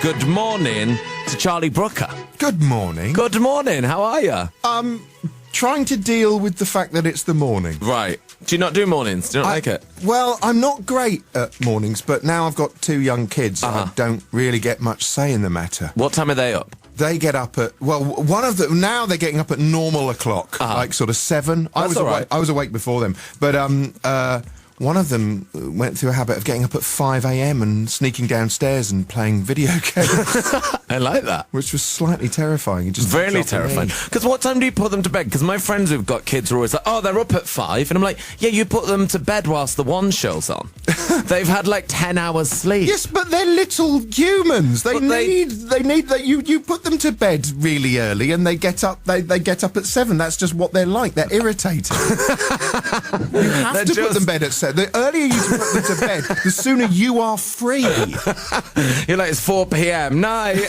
good morning to Charlie Brooker. Good morning. Good morning, how are you? Trying to deal with the fact that it's the morning. Right. Do you not do mornings? Do you not like it? Well, I'm not great at mornings, but now I've got 2 young kids. I don't really get much say in the matter. What time are they up? They get up at, well, one of them, now they're getting up at normal o'clock, like sort of 7. I was awake before them. But one of them went through a habit of getting up at 5 a.m. and sneaking downstairs and playing video games. I like that. Which was slightly terrifying. It just Really terrifying. Because what time do you put them to bed? Because my friends who've got kids are always like, oh, they're up at 5. And I'm like, yeah, you put them to bed whilst the One show's on. They've had like 10 hours sleep. Yes, but they're little humans. They need that you put them to bed really early and they get up they get up at 7. That's just what they're like. They're irritating. You have to put them to bed at 7. The earlier you put them to bed, the sooner you are free. You're like, it's 4 p.m. night.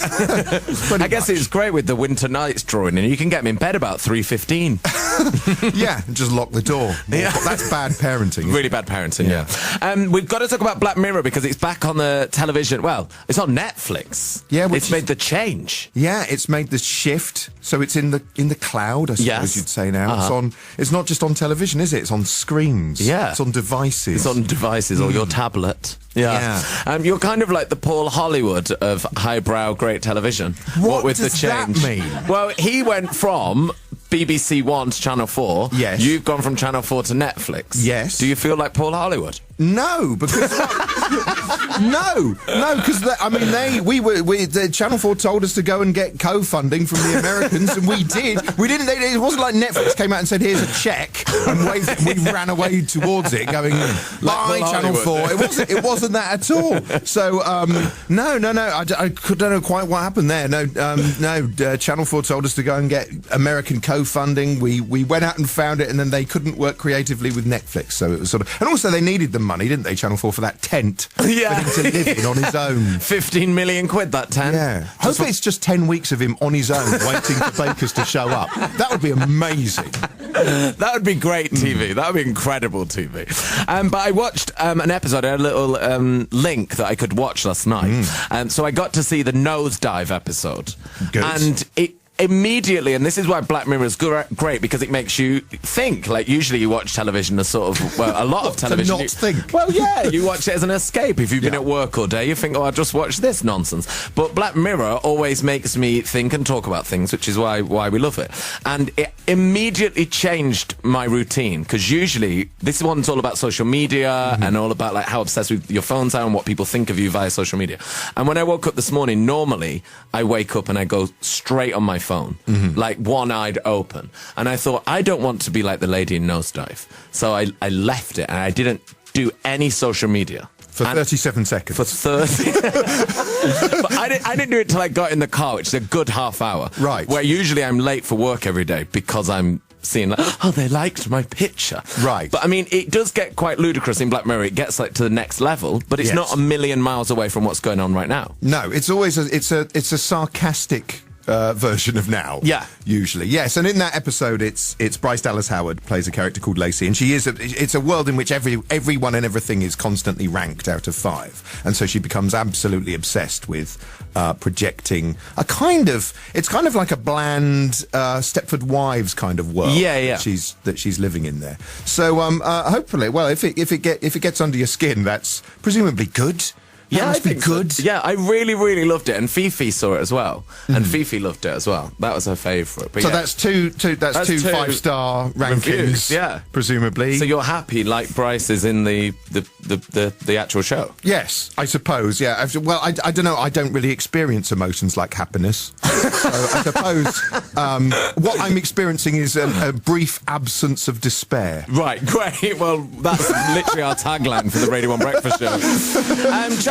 I guess it's great with the winter nights drawing in. You can get them in bed about 3:15. Yeah, just lock the door. Yeah. That's bad parenting. Really bad parenting, yeah. We've got to talk about Black Mirror because it's back on the television. Well, it's on Netflix. Yeah, it's made the change. Yeah, it's made the shift. So it's in the cloud, I suppose you'd say now. It's not just on television, is it? It's on screens. Yeah. It's on devices. It's on devices or your tablet. Yeah. You're kind of like the Paul Hollywood of highbrow great television. What with does the change. that mean? Well, he went from BBC One to Channel 4. Yes. You've gone from Channel 4 to Netflix. Yes. Do you feel like Paul Hollywood? No, because because I mean the Channel 4 told us to go and get co-funding from the Americans, and we did. We didn't. It wasn't like Netflix came out and said, "Here's a check," and we ran away towards it, going, "Bye, Channel 4." It wasn't that at all. So no. I don't know quite what happened there. No. Channel 4 told us to go and get American co-funding. We went out and found it, and then they couldn't work creatively with Netflix, so it was sort of. And also, they needed the money, didn't they, Channel 4, for that tent for him to live in on his own. 15 million quid, that tent. Yeah. Hope it's just 10 weeks of him on his own, waiting for bakers to show up. That would be amazing. That would be great TV. That would be incredible TV. But I watched an episode, a little link that I could watch last night. So I got to see the Nosedive episode. Good. And it immediately, and this is why Black Mirror is great, because it makes you think. Like, usually you watch television as sort of, well, a lot of television. To not think. Well, yeah, you watch it as an escape. If you've been at work all day, you think, oh, I'll just watch this nonsense. But Black Mirror always makes me think and talk about things, which is why we love it. And it immediately changed my routine, because usually this one's all about social media and all about like how obsessed with your phones are and what people think of you via social media. And when I woke up this morning, normally I wake up and I go straight on my phone, like one-eyed open. And I thought, I don't want to be like the lady in Nosedive. So I left it and I didn't do any social media. For 37 seconds. For 30. But I didn't do it till I got in the car, which is a good half hour. Right. Where usually I'm late for work every day because I'm seeing like, oh, they liked my picture. Right. But I mean, it does get quite ludicrous in Black Mirror. It gets like to the next level, but it's not a million miles away from what's going on right now. No, it's always it's a sarcastic version of now. Yeah. Usually. Yes, and in that episode it's Bryce Dallas Howard plays a character called Lacey, and it's a world in which everyone and everything is constantly ranked out of 5. And so she becomes absolutely obsessed with projecting it's kind of like a bland Stepford Wives kind of world. Yeah. that she's living in there. So hopefully, well, if it gets under your skin, that's presumably good. Yeah, I think good. So. Yeah, I really, really loved it, and Fifi saw it as well, and Fifi loved it as well. That was her favourite. So that's two 5-star rankings. Yeah, presumably. So you're happy, like Bryce is in the actual show? Yes, I suppose. Yeah. Well, I don't know. I don't really experience emotions like happiness. So I suppose what I'm experiencing is a brief absence of despair. Right. Great. Well, that's literally our tagline for the Radio 1 Breakfast Show.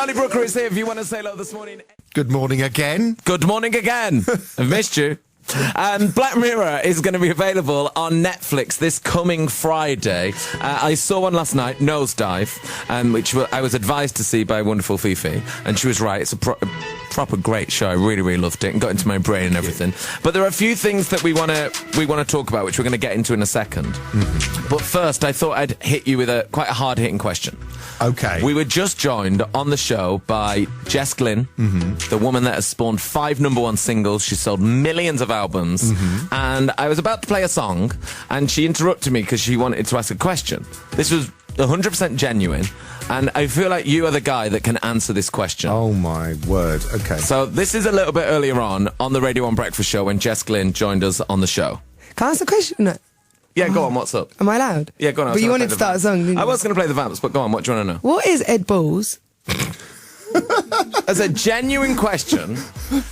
Charlie Brooker is here if you want to say hello this morning. Good morning again. Good morning again. I've missed you. And Black Mirror is going to be available on Netflix this coming Friday. I saw one last night, Nosedive, which I was advised to see by wonderful Fifi, and she was right. It's proper great show. I really, really loved it and got into my brain and everything. But there are a few things that we want to talk about, which we're going to get into in a second. Mm-hmm. But first, I thought I'd hit you with quite a hard-hitting question. Okay. We were just joined on the show by Jess Glynn, the woman that has spawned 5 #1 singles. She's sold millions of albums. And I was about to play a song, and she interrupted me because she wanted to ask a question. This was 100% genuine, and I feel like you are the guy that can answer this question. Oh, my word. Okay. So this is a little bit earlier on the Radio 1 Breakfast Show when Jess Glynn joined us on the show. Can I ask a question? Yeah, go on, what's up? Am I allowed? Yeah, go on. But you wanted to start a song, didn't you? I was going to play the vamps, but go on, what do you want to know? What is Ed Balls? As a genuine question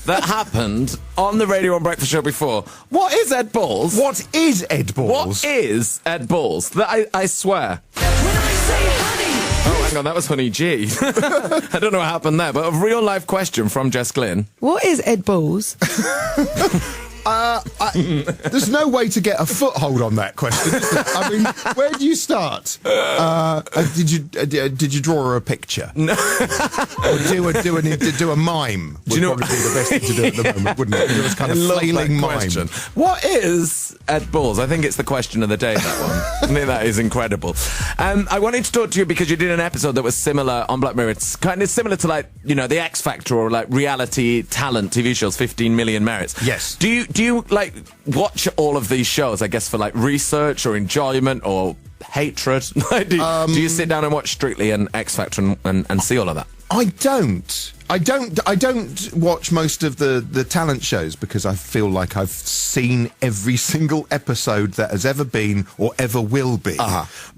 that happened on the Radio 1 Breakfast Show before. What is Ed Balls? What is Ed Balls? What is Ed Balls? That I swear. When I say honey. Oh, hang on, that was Honey G. I don't know what happened there, but a real life question from Jess Glynn. What is Ed Balls? There's no way to get a foothold on that question, is there? I mean, where do you start? Did you draw her a picture? No. Or do a mime? Would probably be the best thing to do at the moment, wouldn't it? Do a kind of flailing mime. What is Ed Balls? I think it's the question of the day, that one. I think that is incredible. I wanted to talk to you because you did an episode that was similar on Black Mirror. It's kind of similar to, like, you know, the X Factor or like reality talent TV shows, 15 Million Merits. Yes. Do you like watch all of these shows, I guess, for like research or enjoyment or hatred? do you sit down and watch Strictly and X Factor and see all of that? I don't watch most of the talent shows because I feel like I've seen every single episode that has ever been or ever will be.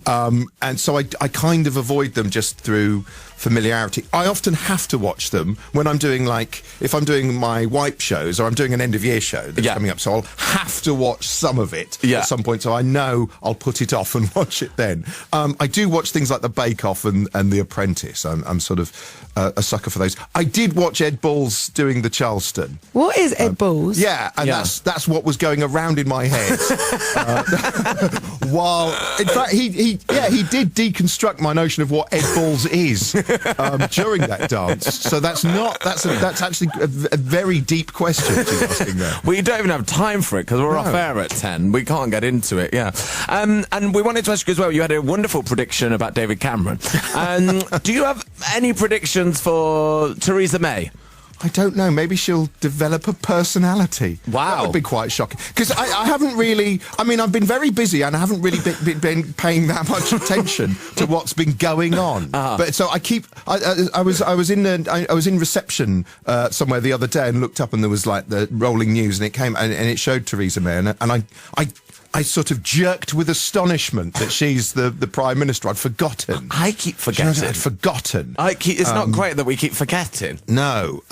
And so I kind of avoid them just through familiarity. I often have to watch them when I'm doing, like, if I'm doing my wipe shows or I'm doing an end of year show that's coming up, so I'll have to watch some of it at some point, so I know I'll put it off and watch it then. I do watch things like The Bake Off and The Apprentice. I'm sort of a sucker for those. I did watch Ed Balls doing the Charleston. What is Ed Balls? Yeah, and that's what was going around in my head. While, in fact, he did deconstruct my notion of what Ed Balls is during that dance. So that's actually a very deep question she's asking there. We don't even have time for it because we're off air at 10. We can't get into it. Yeah, and we wanted to ask you as well. You had a wonderful prediction about David Cameron. Do you have any predictions for Theresa May? I don't know. Maybe she'll develop a personality. Wow. That would be quite shocking. Because I haven't really... I mean, I've been very busy and I haven't really been paying that much attention to what's been going on. But so I keep... I was in reception somewhere the other day and looked up and there was like the rolling news and it came and it showed Theresa May and I sort of jerked with astonishment that she's the Prime Minister. I'd forgotten. I keep forgetting. I'd forgotten. It's not great that we keep forgetting. No.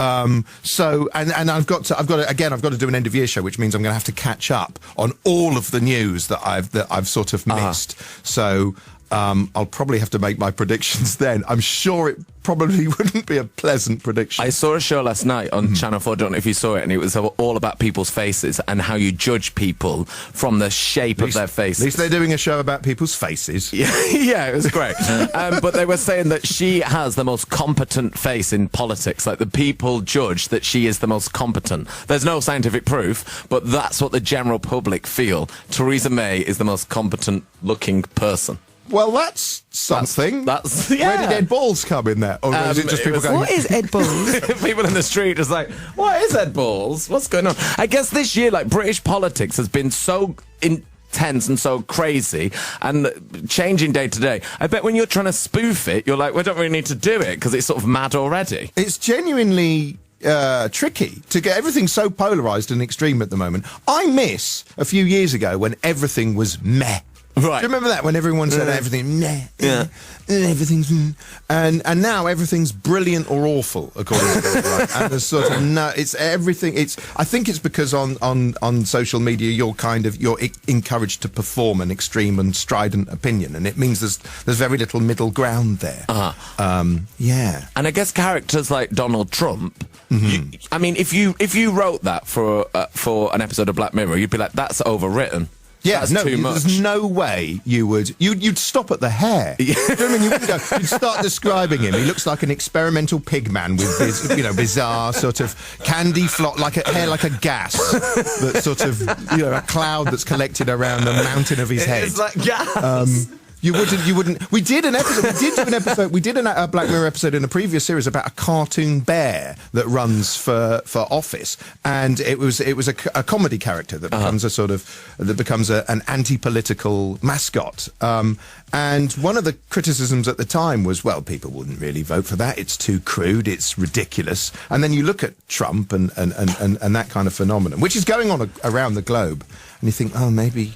So I've got to do an end of year show, which means I'm going to have to catch up on all of the news that I've sort of missed. So I'll probably have to make my predictions then. I'm sure it probably wouldn't be a pleasant prediction. I saw a show last night on Channel 4, I don't know if you saw it, and it was all about people's faces and how you judge people from the shape of their faces. At least they're doing a show about people's faces. Yeah, it was great. But they were saying that she has the most competent face in politics. Like, the people judge that she is the most competent. There's no scientific proof, but that's what the general public feel. Theresa May is the most competent looking person. Well, that's something. That's Where did Ed Balls come in there? Or is it just people going... What is Ed Balls? People in the street just like, what is Ed Balls? What's going on? I guess this year, like, British politics has been so intense and so crazy and changing day to day. I bet when you're trying to spoof it, you're like, we don't really need to do it because it's sort of mad already. It's genuinely... tricky to get everything so polarised and extreme at the moment. I miss a few years ago when everything was meh. Right. Do you remember that when everyone said everything meh? Yeah. Everything's and now everything's brilliant or awful according to people. Right? And there's sort of it's everything. I think it's because on social media you're encouraged to perform an extreme and strident opinion, and it means there's very little middle ground there. Yeah. And I guess characters like Donald Trump. I mean, if you wrote that for an episode of Black Mirror, you'd be like, that's overwritten. Yeah, That's no, too much. There's no way you would. You'd stop at the hair. Do you know what I mean? You wouldn't go. You'd start describing him. He looks like an experimental pig man with bizarre sort of candy flock, hair like a gas, that sort of a cloud that's collected around the mountain of his head. It's like gas. You wouldn't. We did an episode. We did do an episode. We did a Black Mirror episode in a previous series about a cartoon bear that runs for office, and it was a comedy character that becomes an anti-political mascot. And one of the criticisms at the time was, well, people wouldn't really vote for that. It's too crude. It's ridiculous. And then you look at Trump and that kind of phenomenon, which is going on around the globe, and you think, oh, maybe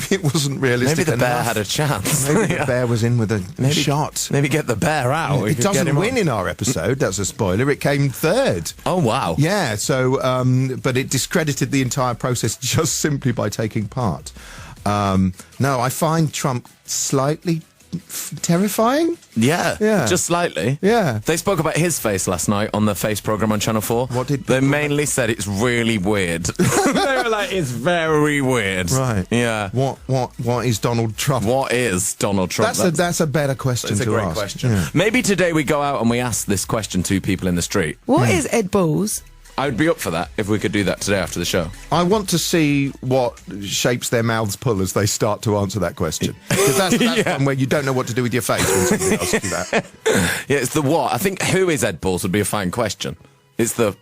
it wasn't realistic. Maybe the bear enough. had a chance. Maybe the bear was in with a shot. Maybe get the bear out. It doesn't win in our episode. That's a spoiler. It came third. Oh, wow. Yeah, so, but it discredited the entire process just simply by taking part. No, I find Trump slightly terrifying. Yeah, just slightly. Yeah. They spoke about his face last night on the Face programme on Channel 4. What did they mainly said? It's really weird. They were like, it's very weird. Right. Yeah. What is Donald Trump? What is Donald Trump? That's a better question to ask. It's a great question. Yeah. Maybe today we go out and we ask this question to people in the street. What is Ed Balls? I would be up for that if we could do that today after the show. I want to see what shapes their mouths pull as they start to answer that question. Because that's one where you don't know what to do with your face when somebody asks you that. Yeah, it's the what. I think who is Ed Balls would be a fine question. It's the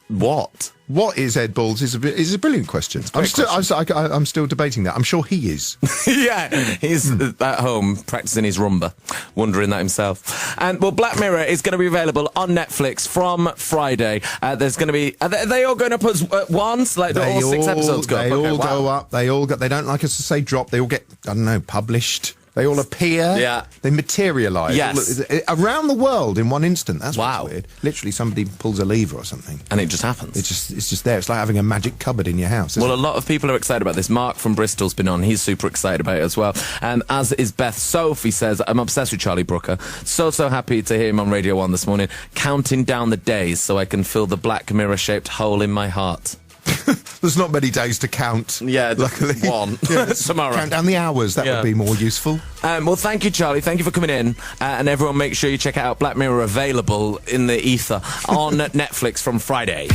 what. What is Ed Balls is a brilliant question. I'm still debating that. I'm sure he is. Yeah, he's at home practicing his rumba, wondering that himself. And well, Black Mirror is going to be available on Netflix from Friday. There's going to be. Are they all going up at once? Like all 6 episodes go up? They all go up. They don't like us to say drop. They all get published. They all appear. Yeah. They materialise. Yes. Around the world in one instant. That's what's weird. Literally, somebody pulls a lever or something. And it just happens. It's just there. It's like having a magic cupboard in your house. Well, a lot of people are excited about this. Mark from Bristol's been on. He's super excited about it as well. As is Beth. Sophie says, I'm obsessed with Charlie Brooker. So happy to hear him on Radio 1 this morning. Counting down the days so I can fill the Black Mirror-shaped hole in my heart. There's not many days to count. Yeah, luckily. One. Tomorrow. Count down the hours. That would be more useful. Well, thank you, Charlie. Thank you for coming in. And everyone, make sure you check out Black Mirror, available in the ether on Netflix from Friday.